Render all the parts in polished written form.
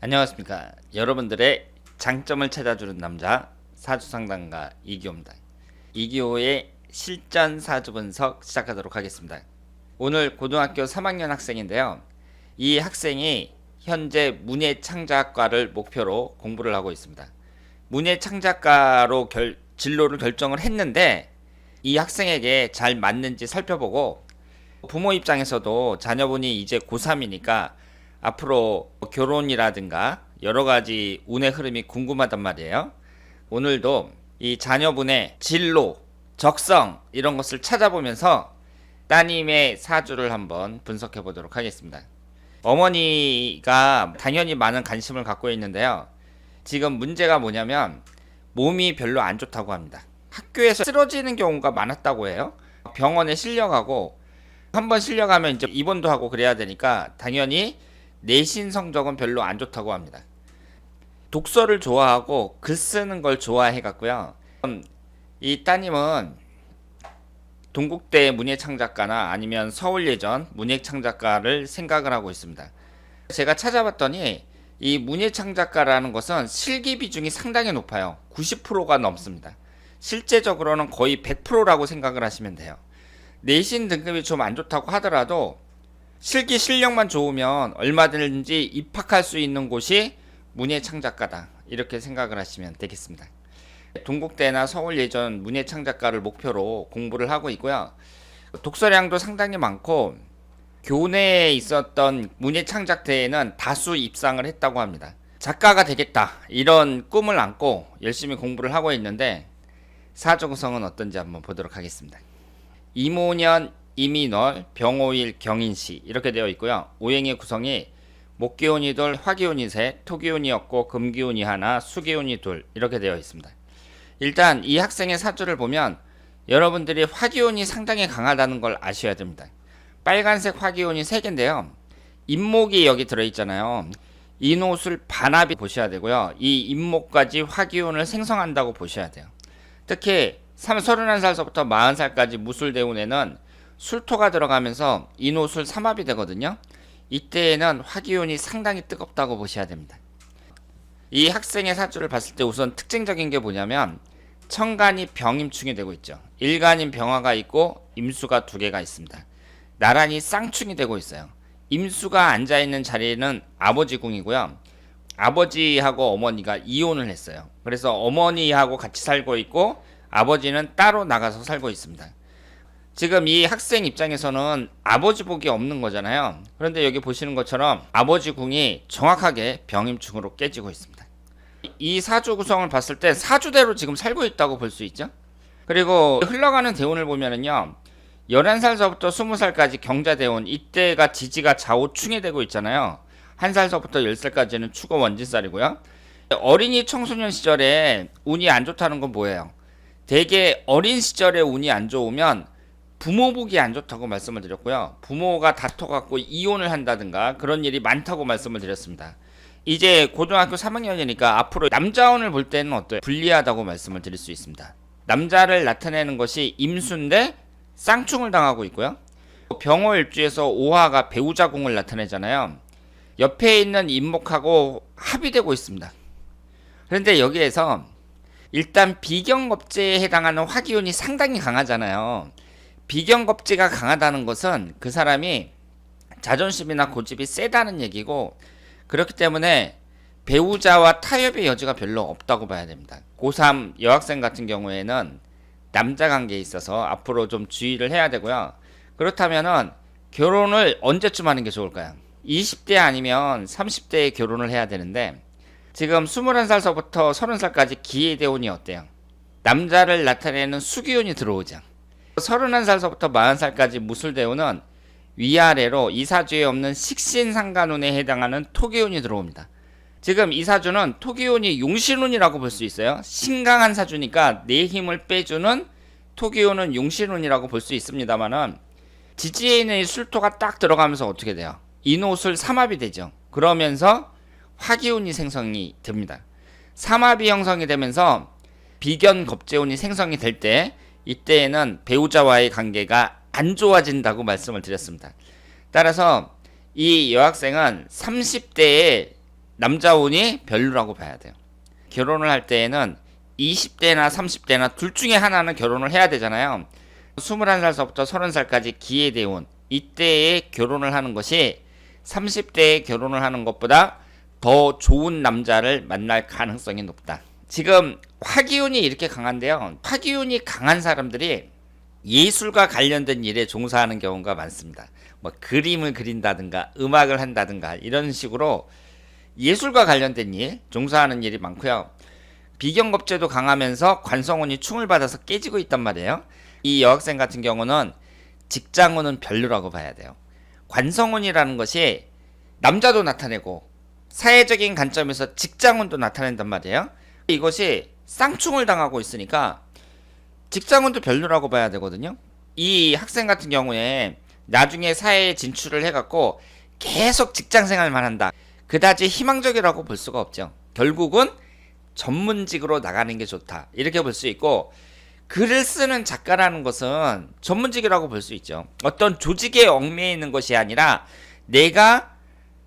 안녕하십니까. 여러분들의 장점을 찾아주는 남자 사주상담가 이기호입니다. 이기호의 실전 사주 분석 시작하도록 하겠습니다. 오늘 고등학교 3학년 학생인데요. 이 학생이 현재 문예창작과를 목표로 공부를 하고 있습니다. 문예창작과로 진로를 결정을 했는데 이 학생에게 잘 맞는지 살펴보고, 부모 입장에서도 자녀분이 이제 고3이니까 앞으로 결혼이라든가 여러가지 운의 흐름이 궁금하단 말이에요. 오늘도 이 자녀분의 진로, 적성 이런 것을 찾아보면서 따님의 사주를 한번 분석해 보도록 하겠습니다. 어머니가 당연히 많은 관심을 갖고 있는데요. 지금 문제가 뭐냐면 몸이 별로 안 좋다고 합니다. 학교에서 쓰러지는 경우가 많았다고 해요. 병원에 실려가고, 한번 실려가면 이제 입원도 하고 그래야 되니까 당연히 내신 성적은 별로 안 좋다고 합니다. 독서를 좋아하고 글 쓰는 걸 좋아해 갖고요. 이 따님은 동국대 문예창작가나 아니면 서울예전 문예창작가를 생각을 하고 있습니다. 제가 찾아봤더니 이 문예창작가라는 것은 실기 비중이 상당히 높아요. 90%가 넘습니다. 실제적으로는 거의 100%라고 생각을 하시면 돼요. 내신 등급이 좀 안 좋다고 하더라도 실기 실력만 좋으면 얼마든지 입학할 수 있는 곳이 문예창작가다, 이렇게 생각을 하시면 되겠습니다. 동국대나 서울예전 문예창작가를 목표로 공부를 하고 있고요. 독서량도 상당히 많고 교내에 있었던 문예창작대회는 다수 입상을 했다고 합니다. 작가가 되겠다, 이런 꿈을 안고 열심히 공부를 하고 있는데 사주 구성은 어떤지 한번 보도록 하겠습니다. 이모년, 이민월, 병오일, 경인시 이렇게 되어 있고요. 오행의 구성이 목기운이 둘, 화기운이 셋, 토기운이 없고 금기운이 하나, 수기운이 둘 이렇게 되어 있습니다. 일단 이 학생의 사주를 보면 여러분들이 화기운이 상당히 강하다는 걸 아셔야 됩니다. 빨간색 화기운이 3개인데요. 임목이 여기 들어있잖아요. 인옷을 반합이 보셔야 되고요. 이 임목까지 화기운을 생성한다고 보셔야 돼요. 특히 31살서부터 40살까지 무술대운에는 술토가 들어가면서 인호술 삼합이 되거든요. 이때에는 화기운이 상당히 뜨겁다고 보셔야 됩니다. 이 학생의 사주를 봤을 때 우선 특징적인 게 뭐냐면 천간이 병임충이 되고 있죠. 일간인 병화가 있고 임수가 2개가 있습니다. 나란히 쌍충이 되고 있어요. 임수가 앉아있는 자리는 아버지 궁이고요. 아버지하고 어머니가 이혼을 했어요. 그래서 어머니하고 같이 살고 있고 아버지는 따로 나가서 살고 있습니다. 지금 이 학생 입장에서는 아버지 복이 없는 거잖아요. 그런데 여기 보시는 것처럼 아버지 궁이 정확하게 병임충으로 깨지고 있습니다. 이 사주 구성을 봤을 때 사주대로 지금 살고 있다고 볼 수 있죠. 그리고 흘러가는 대운을 보면은요, 11살서부터 20살까지 경자대운, 이때가 지지가 좌우충이 되고 있잖아요. 1살서부터 10살까지는 축어 원진살이고요. 어린이 청소년 시절에 운이 안 좋다는 건 뭐예요? 되게 어린 시절에 운이 안 좋으면 부모 복이 안 좋다고 말씀을 드렸고요. 부모가 다퉈갖고 이혼을 한다든가 그런 일이 많다고 말씀을 드렸습니다. 이제 고등학교 3학년이니까 앞으로 남자운을 볼 때는 어때요? 불리하다고 말씀을 드릴 수 있습니다. 남자를 나타내는 것이 임수인데 쌍충을 당하고 있고요. 병호일주에서 오화가 배우자궁을 나타내잖아요. 옆에 있는 임목하고 합의되고 있습니다. 그런데 여기에서 일단 비경겁제에 해당하는 화기운이 상당히 강하잖아요. 비경겁제가 강하다는 것은 그 사람이 자존심이나 고집이 세다는 얘기고, 그렇기 때문에 배우자와 타협의 여지가 별로 없다고 봐야 됩니다. 고3 여학생 같은 경우에는 남자 관계에 있어서 앞으로 좀 주의를 해야 되고요. 그렇다면은 결혼을 언제쯤 하는 게 좋을까요? 20대 아니면 30대에 결혼을 해야 되는데 지금 21살서부터 30살까지 기해대운이 어때요? 남자를 나타내는 수기운이 들어오죠. 31살서부터 40살까지 무술대운은 위아래로 이 사주에 없는 식신상간운에 해당하는 토기운이 들어옵니다. 지금 이 사주는 토기운이 용신운이라고 볼 수 있어요. 신강한 사주니까 내 힘을 빼주는 토기운은 용신운이라고 볼 수 있습니다만은 지지에 있는 이 술토가 딱 들어가면서 어떻게 돼요? 인호술 삼합이 되죠. 그러면서 화기운이 생성이 됩니다. 삼합이 형성이 되면서 비견겁제운이 생성이 될 때, 이때에는 배우자와의 관계가 안 좋아진다고 말씀을 드렸습니다. 따라서 이 여학생은 30대에 남자 운이 별로라고 봐야 돼요. 결혼을 할 때에는 20대나 30대나 둘 중에 하나는 결혼을 해야 되잖아요. 21살서부터 30살까지 기해대운, 이때에 결혼을 하는 것이 30대에 결혼을 하는 것보다 더 좋은 남자를 만날 가능성이 높다. 지금 화기운이 이렇게 강한데요. 화기운이 강한 사람들이 예술과 관련된 일에 종사하는 경우가 많습니다. 뭐 그림을 그린다든가 음악을 한다든가 이런 식으로 예술과 관련된 일 종사하는 일이 많고요. 비경겁제도 강하면서 관성운이 충을 받아서 깨지고 있단 말이에요. 이 여학생 같은 경우는 직장운은 별로라고 봐야 돼요. 관성운이라는 것이 남자도 나타내고 사회적인 관점에서 직장운도 나타낸단 말이에요. 이것이 쌍충을 당하고 있으니까 직장운도 별로라고 봐야 되거든요. 이 학생 같은 경우에 나중에 사회에 진출을 해갖고 계속 직장생활만 한다. 그다지 희망적이라고 볼 수가 없죠. 결국은 전문직으로 나가는 게 좋다. 이렇게 볼 수 있고, 글을 쓰는 작가라는 것은 전문직이라고 볼 수 있죠. 어떤 조직에 얽매여 있는 것이 아니라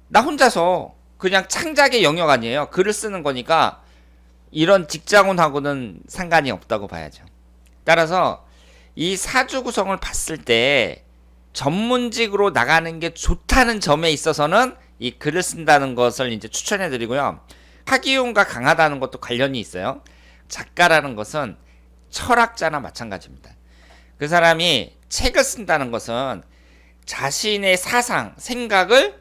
나 혼자서 그냥 창작의 영역 아니에요. 글을 쓰는 거니까 이런 직장운하고는 상관이 없다고 봐야죠. 따라서 이 사주 구성을 봤을 때 전문직으로 나가는 게 좋다는 점에 있어서는 이 글을 쓴다는 것을 이제 추천해 드리고요. 화기운과 강하다는 것도 관련이 있어요. 작가라는 것은 철학자나 마찬가지입니다. 그 사람이 책을 쓴다는 것은 자신의 사상, 생각을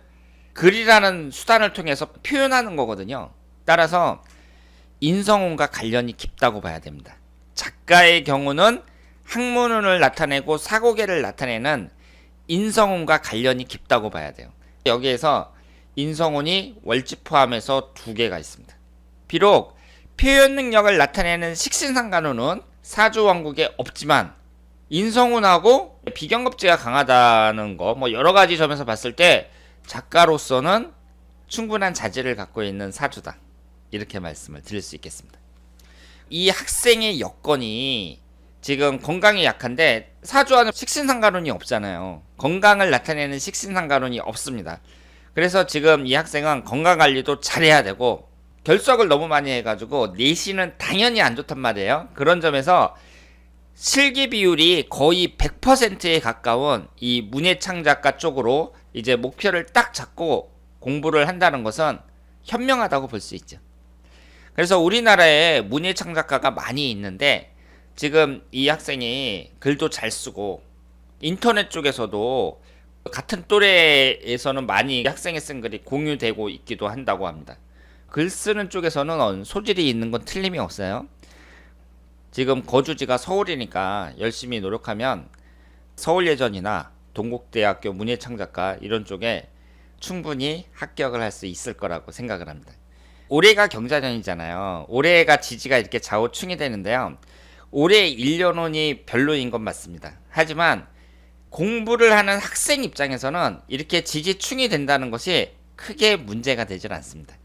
글이라는 수단을 통해서 표현하는 거거든요. 따라서 인성운과 관련이 깊다고 봐야 됩니다. 작가의 경우는 학문운을 나타내고 사고계를 나타내는 인성운과 관련이 깊다고 봐야 돼요. 여기에서 인성운이 월지 포함해서 2개가 있습니다. 비록 표현 능력을 나타내는 식신상간운은 사주왕국에 없지만 인성운하고 비경겁제가 강하다는 거, 뭐 여러 가지 점에서 봤을 때 작가로서는 충분한 자질을 갖고 있는 사주다. 이렇게 말씀을 드릴 수 있겠습니다. 이 학생의 여건이 지금 건강이 약한데 사주와는 식신상간운이 없잖아요. 건강을 나타내는 식신상간운이 없습니다. 그래서 지금 이 학생은 건강관리도 잘해야 되고 결석을 너무 많이 해가지고 내신은 당연히 안 좋단 말이에요. 그런 점에서 실기 비율이 거의 100%에 가까운 이 문예창작가 쪽으로 이제 목표를 딱 잡고 공부를 한다는 것은 현명하다고 볼 수 있죠. 그래서 우리나라에 문예창작가가 많이 있는데 지금 이 학생이 글도 잘 쓰고 인터넷 쪽에서도 같은 또래에서는 많이 학생이 쓴 글이 공유되고 있기도 한다고 합니다. 글 쓰는 쪽에서는 소질이 있는 건 틀림이 없어요. 지금 거주지가 서울이니까 열심히 노력하면 서울예전이나 동국대학교 문예창작가 이런 쪽에 충분히 합격을 할 수 있을 거라고 생각을 합니다. 올해가 경자년이잖아요. 올해가 지지가 이렇게 좌우충이 되는데요. 올해 1년운이 별로인 건 맞습니다. 하지만 공부를 하는 학생 입장에서는 이렇게 지지충이 된다는 것이 크게 문제가 되질 않습니다.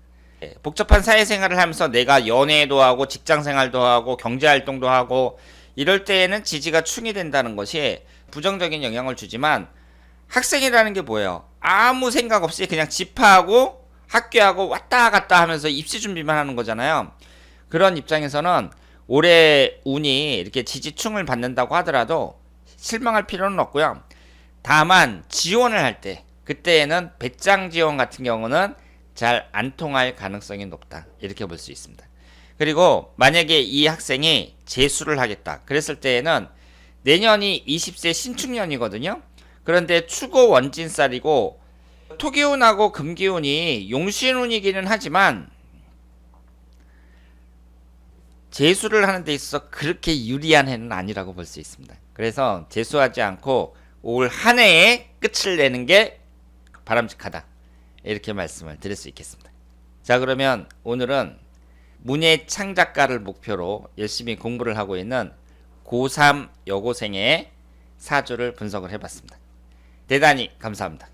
복잡한 사회생활을 하면서 내가 연애도 하고 직장생활도 하고 경제활동도 하고 이럴 때에는 지지가 충이 된다는 것이 부정적인 영향을 주지만 학생이라는 게 뭐예요? 아무 생각 없이 그냥 집하고 학교하고 왔다 갔다 하면서 입시 준비만 하는 거잖아요. 그런 입장에서는 올해 운이 이렇게 지지충을 받는다고 하더라도 실망할 필요는 없고요. 다만 지원을 할 때 그때에는 배짱 지원 같은 경우는 잘 안 통할 가능성이 높다. 이렇게 볼 수 있습니다. 그리고 만약에 이 학생이 재수를 하겠다. 그랬을 때에는 내년이 20세 신축년이거든요. 그런데 추고 원진살이고 토기운하고 금기운이 용신운이기는 하지만 재수를 하는 데 있어서 그렇게 유리한 해는 아니라고 볼 수 있습니다. 그래서 재수하지 않고 올 한 해에 끝을 내는 게 바람직하다. 이렇게 말씀을 드릴 수 있겠습니다. 자, 그러면 오늘은 문예창작가를 목표로 열심히 공부를 하고 있는 고3 여고생의 사주를 분석을 해봤습니다. 대단히 감사합니다.